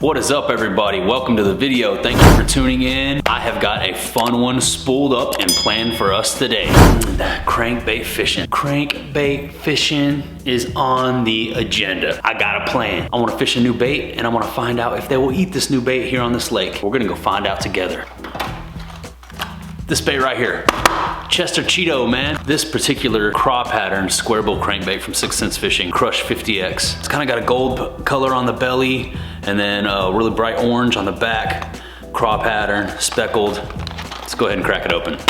What is up, everybody? Welcome to the video. Thank you for tuning in. I have got a fun one spooled up and planned for us today. Crankbait fishing. Crankbait fishing is on the agenda. I got a plan. I want to fish a new bait and I want to find out if they will eat this new bait here on this lake. We're gonna go find out together. This bait right here, Chester Cheeto, man. This particular craw pattern square bill crankbait from 6th Sense Fishing, Crush 50X. It's kind of got a gold color on the belly and then a really bright orange on the back. Craw pattern, speckled. Let's go ahead and crack it open.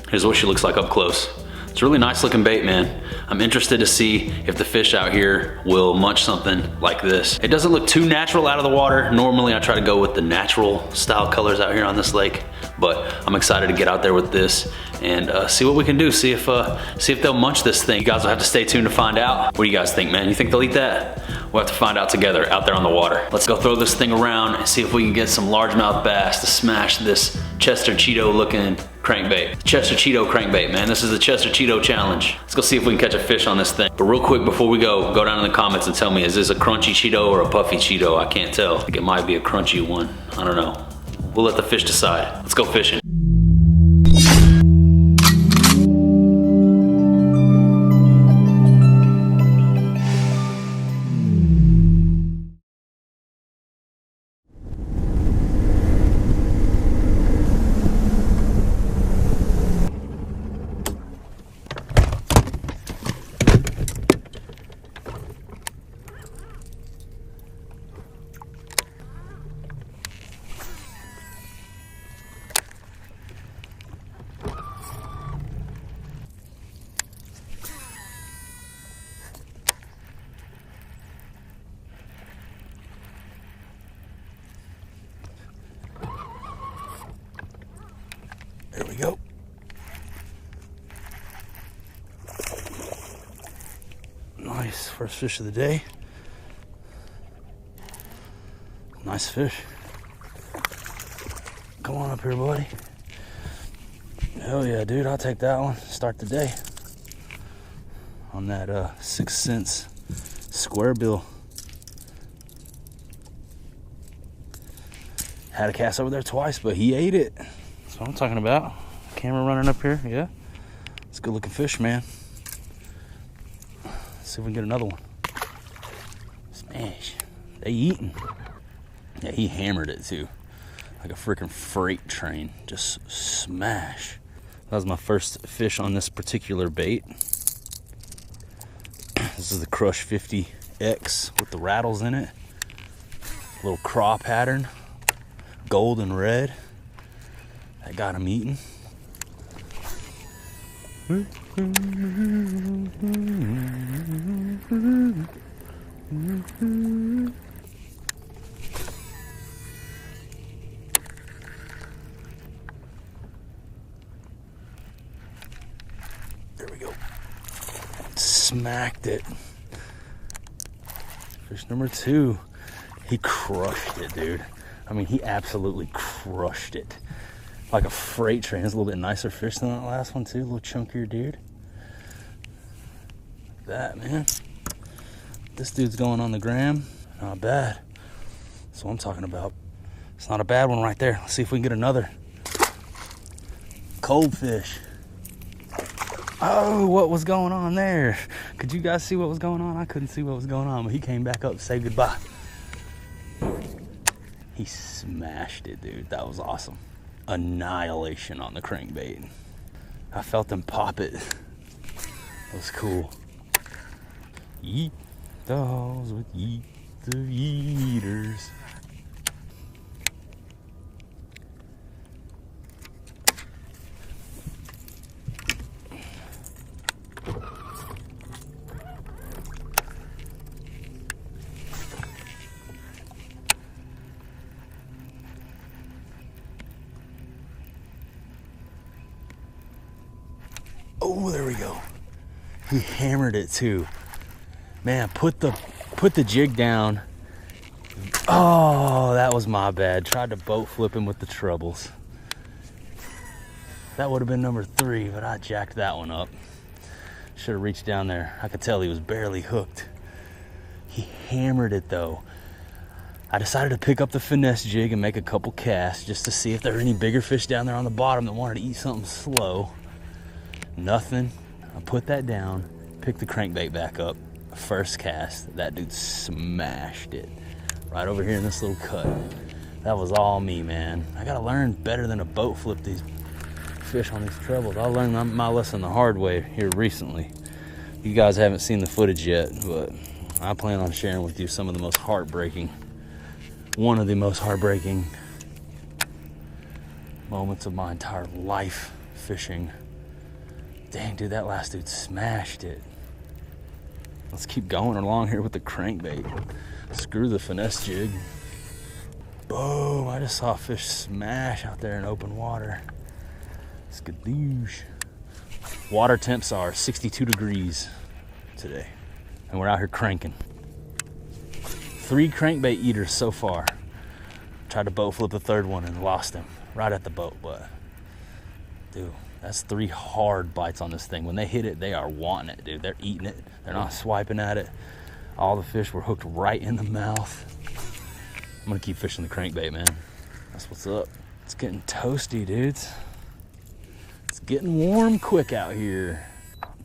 Here's what she looks like up close. It's a really nice looking bait, man. I'm interested to see if the fish out here will munch something like this. It doesn't look too natural out of the water. Normally I try to go with the natural style colors out here on this lake, but I'm excited to get out there with this and see what we can do. See if they'll munch this thing. You guys will have to stay tuned to find out. What do you guys think, man? You think they'll eat that? We'll have to find out together out there on the water. Let's go throw this thing around and see if we can get some largemouth bass to smash this Chester Cheeto looking crankbait. Chester Cheeto crankbait, man. This is the Chester Cheeto challenge. Let's go see if we can catch a fish on this thing. But real quick before we go down in the comments and tell me, is this a crunchy Cheeto or a puffy Cheeto? I can't tell. I think it might be a crunchy one. I don't know. We'll let the fish decide. Let's go fishing. There we go. Nice first fish of the day. Nice fish. Come on up here, buddy. Hell yeah, dude, I'll take that one. Start the day on that 6th Sense square bill. Had a cast over there twice, but he ate it. That's what I'm talking about. Camera running up here, yeah. It's a good looking fish, man. Let's see if we can get another one. Smash. They eating. Yeah, he hammered it too. Like a freaking freight train. Just smash. That was my first fish on this particular bait. This is the Crush 50X with the rattles in it. Little craw pattern. Gold and red. I got him eating. There we go. Smacked it. Fish number 2. He crushed it, dude. I mean, he absolutely crushed it. Like a freight train. It's a little bit nicer fish than that last one too. A little chunkier dude. Like that, man. This dude's going on the gram. Not bad. That's what I'm talking about. It's not a bad one right there. Let's see if we can get another. Cold fish. Oh, what was going on there? Could you guys see what was going on? I couldn't see what was going on, but he came back up to say goodbye. He smashed it, dude. That was awesome. Annihilation on the crankbait. I felt him pop it. That was cool. Eat dogs with eat the eaters. Oh, there we go. He hammered it too. Man, put the jig down. Oh, that was my bad. Tried to boat flip him with the trebles. That would have been number 3, but I jacked that one up. Should have reached down there. I could tell he was barely hooked. He hammered it though. I decided to pick up the finesse jig and make a couple casts just to see if there were any bigger fish down there on the bottom that wanted to eat something slow. Nothing. I put that down, picked the crankbait back up. First cast, that dude smashed it. Right over here in this little cut. That was all me, man. I gotta learn better than a boat flip these fish on these trebles. I learned my lesson the hard way here recently. You guys haven't seen the footage yet, but I plan on sharing with you some of the most heartbreaking, one of the most heartbreaking moments of my entire life fishing. Dang, dude, that last dude smashed it. Let's keep going along here with the crankbait. Screw the finesse jig. Boom, I just saw a fish smash out there in open water. Skadoosh. Water temps are 62 degrees today, and we're out here cranking. 3 crankbait eaters so far. Tried to boat flip the third one and lost him right at the boat, but dude, that's 3 hard bites on this thing. When they hit it, they are wanting it, dude. They're eating it. They're not swiping at it. All the fish were hooked right in the mouth. I'm gonna keep fishing the crankbait, man. That's what's up. It's getting toasty, dudes. It's getting warm quick out here.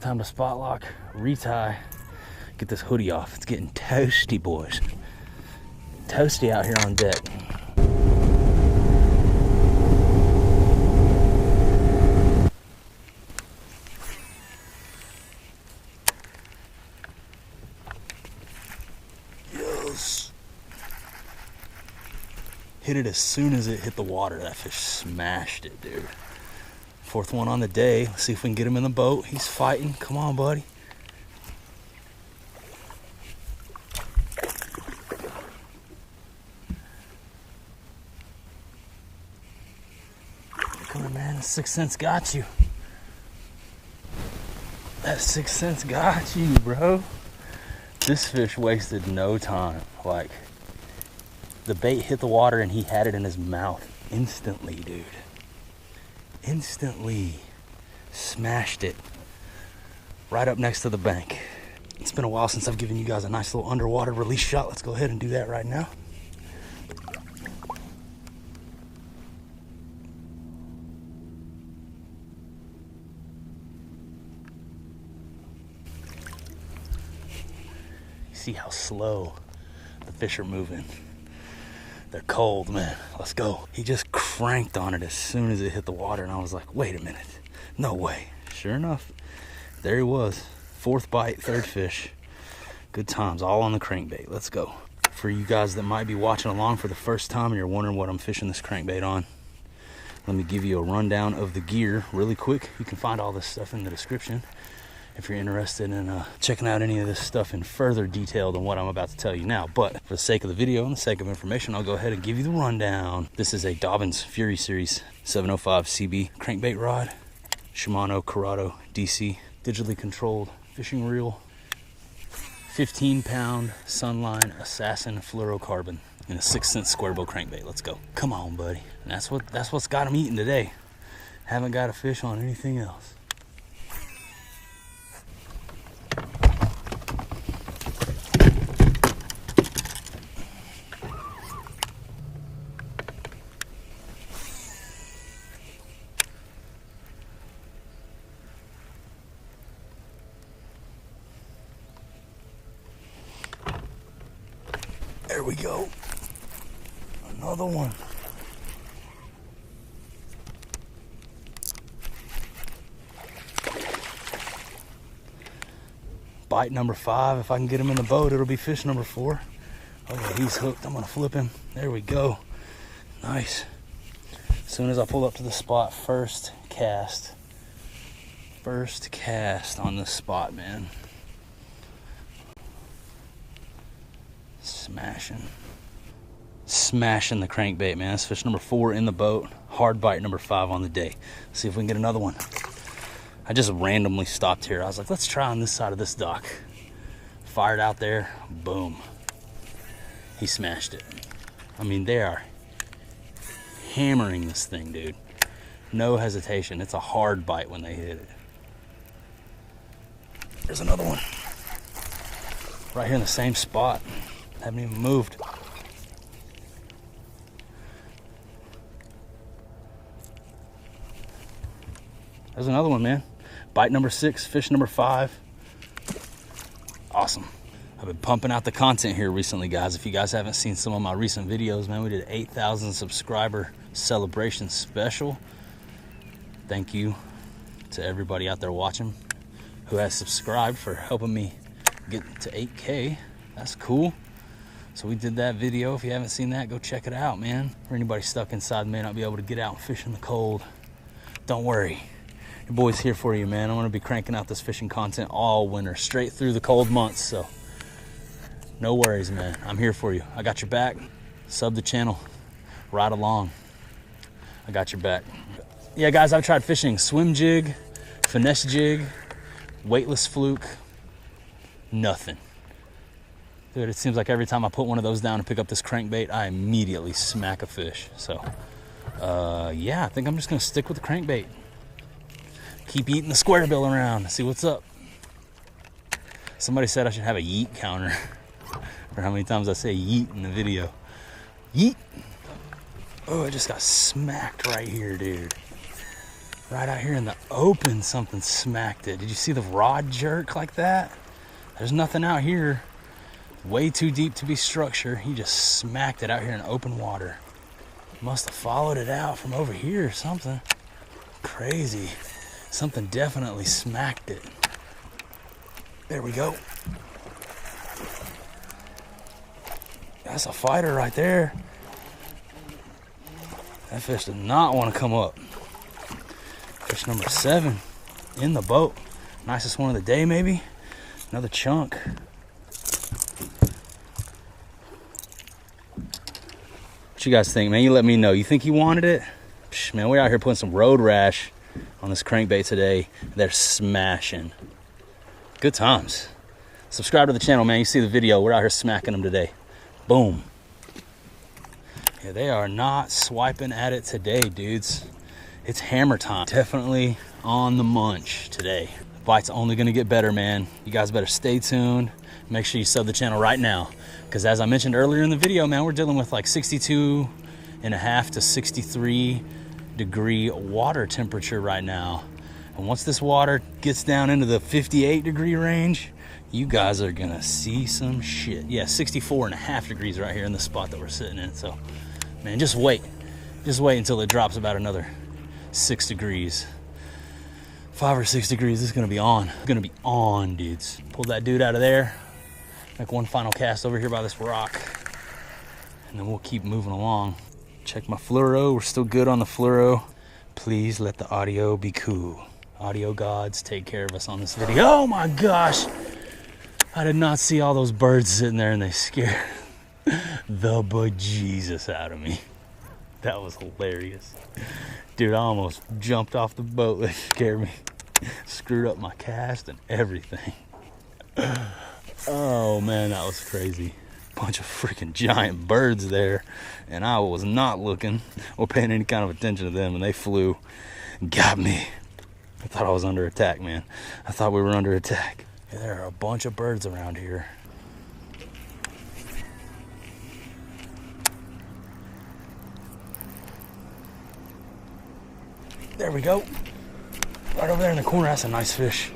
Time to spot lock, retie, get this hoodie off. It's getting toasty, boys. Toasty out here on deck. Yes. Hit it as soon as it hit the water. That fish smashed it, dude. 4th one on the day. Let's see if we can get him in the boat. He's fighting. Come on, buddy. Come on, man. The 6th sense got you. That 6th sense got you, bro. This fish wasted no time. Like, the bait hit the water and he had it in his mouth instantly, dude. Instantly smashed it right up next to the bank. It's been a while since I've given you guys a nice little underwater release shot. Let's go ahead and do that right now. You see how slow the fish are moving. They're cold, man. Let's go. He just cranked on it as soon as it hit the water, and I was like, wait a minute. No way. Sure enough, there he was. 4th bite, 3rd fish. Good times, all on the crankbait. Let's go. For you guys that might be watching along for the first time and you're wondering what I'm fishing this crankbait on, let me give you a rundown of the gear really quick. You can find all this stuff in the description if you're interested in checking out any of this stuff in further detail than what I'm about to tell you now. But for the sake of the video and the sake of information, I'll go ahead and give you the rundown. This is a Dobbins Fury Series 705 CB crankbait rod, Shimano Corrado DC, digitally controlled fishing reel, 15-pound Sunline Assassin fluorocarbon, and a 6th sense square bow crankbait. Let's go. Come on, buddy. And that's what's got him eating today. Haven't got a fish on anything else. There we go. Another one. Bite number 5. If I can get him in the boat, it'll be fish number 4. Okay, he's hooked. I'm gonna flip him. There we go. Nice. As soon as I pull up to the spot, first cast. First cast on this spot, man. Smashing the crankbait, man. That's fish number 4 in the boat. Hard bite number 5 on the day. Let's see if we can get another one. I just randomly stopped here. I was like, let's try on this side of this dock. Fired out there, boom. He smashed it. I mean, they are hammering this thing, dude. No hesitation. It's a hard bite when they hit it. There's another one. Right here in the same spot. Haven't even moved. There's another one, man. Bite number 6, fish number 5. Awesome. I've been pumping out the content here recently, guys. If you guys haven't seen some of my recent videos, man, we did 8,000 subscriber celebration special. Thank you to everybody out there watching who has subscribed for helping me get to 8K. That's cool. So we did that video. If you haven't seen that, go check it out, man. For anybody stuck inside may not be able to get out and fish in the cold, don't worry. Your boy's here for you, man. I'm gonna be cranking out this fishing content all winter, straight through the cold months, so no worries, man. I'm here for you. I got your back. Sub the channel, ride along. I got your back. Yeah, guys, I've tried fishing swim jig, finesse jig, weightless fluke, nothing. Dude, it seems like every time I put one of those down and pick up this crankbait, I immediately smack a fish. So, yeah, I think I'm just gonna stick with the crankbait. Keep eating the square bill around, see what's up. Somebody said I should have a yeet counter for how many times I say yeet in the video. Yeet. Oh, I just got smacked right here, dude. Right out here in the open, something smacked it. Did you see the rod jerk like that? There's nothing out here. Way too deep to be structure. He just smacked it out here in open water. Must have followed it out from over here or something. Crazy. Something definitely smacked it. There we go. That's a fighter right there. That fish did not want to come up. Fish number 7 in the boat. Nicest one of the day, maybe. Another chunk. What you guys think, man? You let me know. You think he wanted it? Psh, man, we're out here putting some road rash on this crankbait today. They're smashing. Good times. Subscribe to the channel, man. You see the video. We're out here smacking them today. Boom. Yeah, they are not swiping at it today, dudes. It's hammer time. Definitely on the munch today. The bite's only gonna get better, man. You guys better stay tuned. Make sure you sub the channel right now. Because as I mentioned earlier in the video, man, we're dealing with like 62.5 to 63 degree water temperature right now. And once this water gets down into the 58 degree range, you guys are gonna see some shit. Yeah, 64.5 degrees right here in the spot that we're sitting in. So, man, just wait. Just wait until it drops about another 6 degrees. 5 or 6 degrees, it's gonna be on. It's gonna be on, dudes. Pull that dude out of there. Make one final cast over here by this rock. And then we'll keep moving along. Check my fluoro, we're still good on the fluoro. Please let the audio be cool. Audio gods, take care of us on this video. Oh my gosh! I did not see all those birds sitting there and they scared the bejesus out of me. That was hilarious. Dude, I almost jumped off the boat. They scared me. Screwed up my cast and everything. Oh man, that was crazy. Bunch of freaking giant birds there, and I was not looking or paying any kind of attention to them, and they flew and got me. I thought I was under attack, man. I thought we were under attack. Yeah, there are a bunch of birds around here. There we go. Right over there in the corner, that's a nice fish.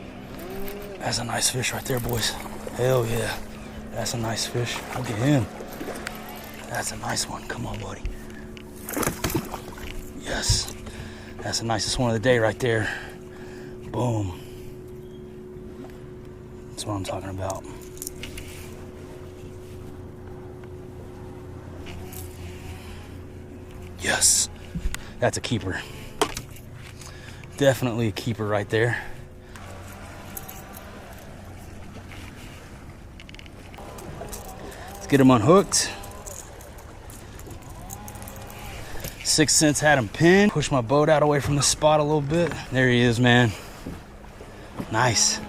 That's a nice fish right there, boys. Hell yeah. That's a nice fish. Look at him. That's a nice one. Come on, buddy. Yes. That's the nicest one of the day right there. Boom. That's what I'm talking about. Yes. That's a keeper. Definitely a keeper right there. Let's get him unhooked. 6 cents had him pinned. Push my boat out away from the spot a little bit. There he is, man. Nice.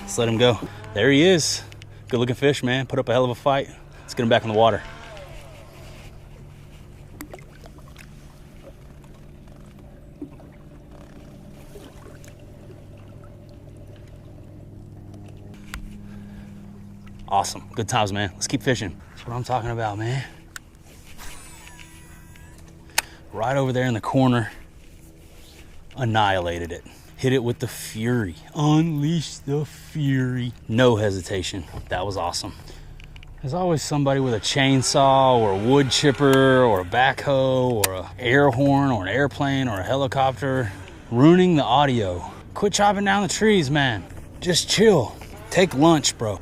Let's let him go. There he is. Good looking fish, man. Put up a hell of a fight. Let's get him back in the water. Awesome. Good times, man. Let's keep fishing. That's what I'm talking about, man. Right over there in the corner. Annihilated it. Hit it with the fury. Unleash the fury. No hesitation. That was awesome. There's always somebody with a chainsaw or a wood chipper or a backhoe or an air horn or an airplane or a helicopter ruining the audio. Quit chopping down the trees, man. Just chill. Take lunch, bro.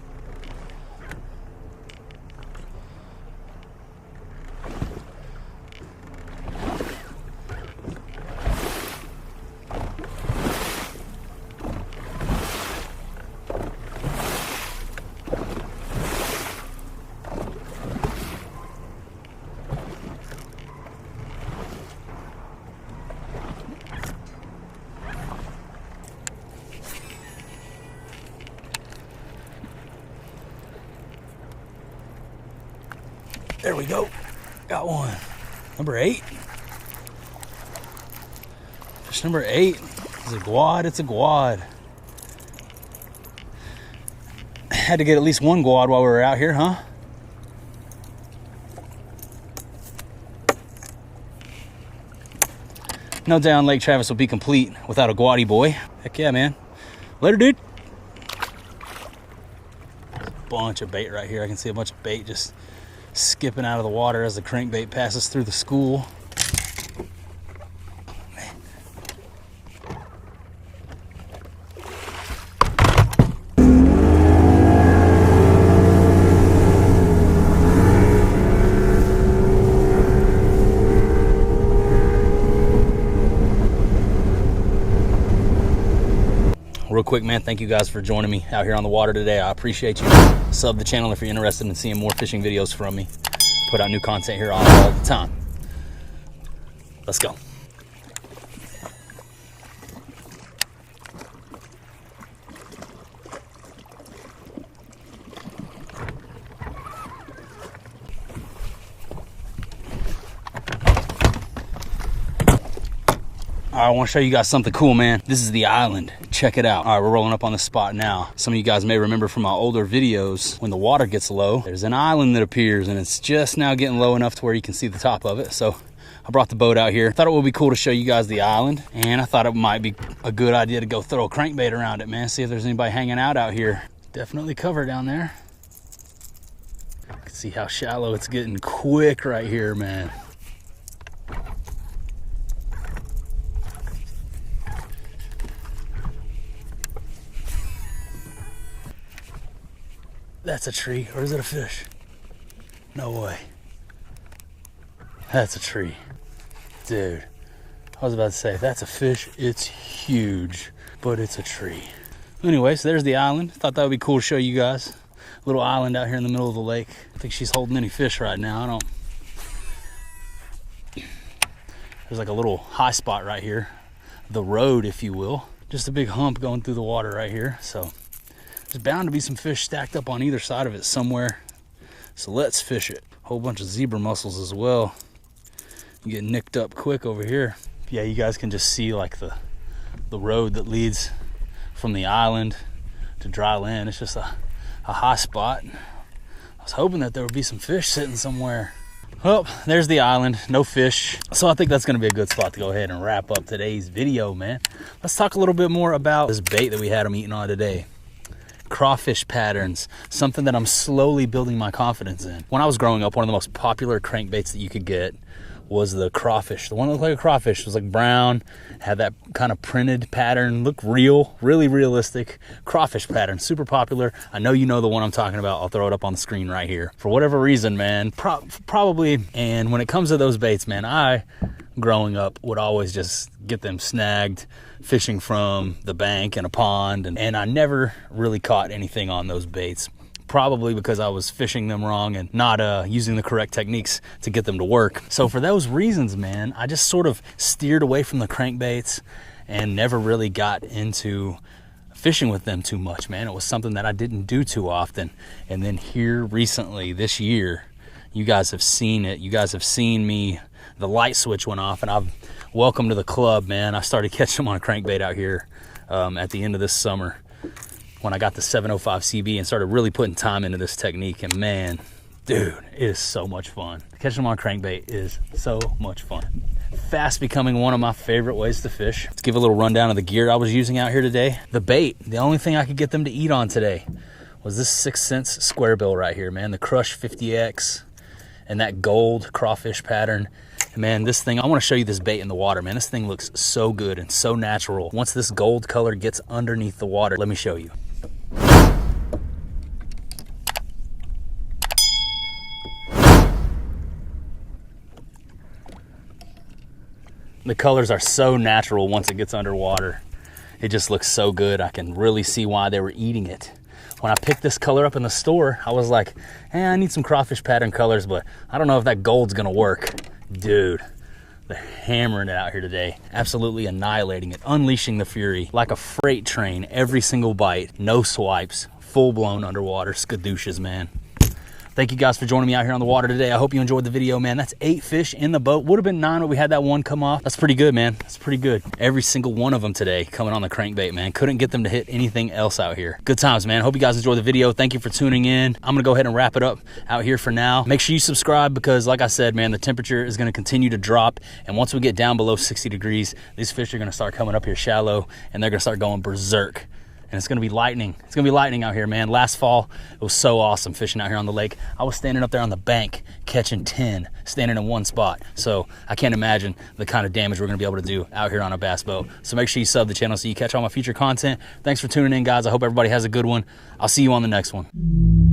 There we go. Got one. Number 8. Fish number 8 is a guad. It's a guad. Had to get at least one guad while we were out here, huh? No doubt Lake Travis will be complete without a guaddy boy. Heck yeah, man. Later, dude. Bunch of bait right here. I can see a bunch of bait just skipping out of the water as the crankbait passes through the school. Real quick, man, thank you guys for joining me out here on the water today. I appreciate you. Sub the channel if you're interested in seeing more fishing videos from me. Put out new content here all the time. Let's go. All right, I want to show you guys something cool, man. This is the island. Check it out. All right, we're rolling up on the spot now. Some of you guys may remember from my older videos, when the water gets low, there's an island that appears, and it's just now getting low enough to where you can see the top of it. So I brought the boat out here. Thought it would be cool to show you guys the island, and I thought it might be a good idea to go throw a crankbait around it, man. See if there's anybody hanging out here. Definitely cover down there. You can see how shallow it's getting quick right here, man. That's a tree, or is it a fish? No way. That's a tree. Dude, I was about to say, if that's a fish, it's huge, but it's a tree. Anyways, there's the island. Thought that would be cool to show you guys. Little island out here in the middle of the lake. I think she's holding any fish right now. There's like a little high spot right here. The road, if you will. Just a big hump going through the water right here, so. There's bound to be some fish stacked up on either side of it somewhere. So let's fish it. Whole bunch of zebra mussels as well. You get nicked up quick over here. Yeah, you guys can just see like the road that leads from the island to dry land. It's just a high spot. I was hoping that there would be some fish sitting somewhere. Well, there's the island, no fish. So I think that's gonna be a good spot to go ahead and wrap up today's video, man. Let's talk a little bit more about this bait that we had them eating on today. Crawfish patterns, something that I'm slowly building my confidence in. When I was growing up, one of the most popular crankbaits that you could get was the crawfish. The one that looked like a crawfish. It was like brown, had that kind of printed pattern, looked real, really realistic. Crawfish pattern, super popular. I know you know the one I'm talking about. I'll throw it up on the screen right here. For whatever reason, man, probably, and when it comes to those baits, man, I, growing up, would always just get them snagged fishing from the bank in a pond, and I never really caught anything on those baits. Probably because I was fishing them wrong and not using the correct techniques to get them to work. So for those reasons, man, I just sort of steered away from the crankbaits and never really got into fishing with them too much, man. It was something that I didn't do too often. And then here recently, this year, you guys have seen it. You guys have seen me, the light switch went off, and I've welcome to the club, man. I started catching them on a crankbait out here at the end of this summer, when I got the 705 CB and started really putting time into this technique. And man, dude, it is so much fun. Catching them on crankbait is so much fun. fast becoming one of my favorite ways to fish. Let's give a little rundown of the gear I was using out here today. The bait, the only thing I could get them to eat on today was this 6 cents square bill right here, man. The Crush 50X and that gold crawfish pattern. And man, this thing, I want to show you this bait in the water, man. This thing looks so good and so natural. Once this gold color gets underneath the water, let me show you. The colors are so natural once it gets underwater. It just looks so good. I can really see why they were eating it. When I picked this color up in the store, I was like, hey, I need some crawfish pattern colors, but I don't know if that gold's gonna work. Dude, they're hammering it out here today. Absolutely annihilating it, unleashing the fury like a freight train every single bite. No swipes, full-blown underwater skadooshes, man. Thank you guys for joining me out here on the water today. I hope you enjoyed the video, man. That's 8 fish in the boat. Would have been 9, but we had that one come off. That's pretty good, man. That's pretty good. Every single one of them today coming on the crankbait, man. Couldn't get them to hit anything else out here. Good times, man. Hope you guys enjoyed the video. Thank you for tuning in. I'm gonna go ahead and wrap it up out here for now. Make sure you subscribe because like I said, man, the temperature is gonna continue to drop. And once we get down below 60 degrees, these fish are gonna start coming up here shallow and they're gonna start going berserk. And it's gonna be lightning. It's gonna be lightning out here, man. Last fall, it was so awesome fishing out here on the lake. I was standing up there on the bank, catching 10, standing in one spot. So I can't imagine the kind of damage we're gonna be able to do out here on a bass boat. So make sure you sub the channel so you catch all my future content. Thanks for tuning in, guys. I hope everybody has a good one. I'll see you on the next one.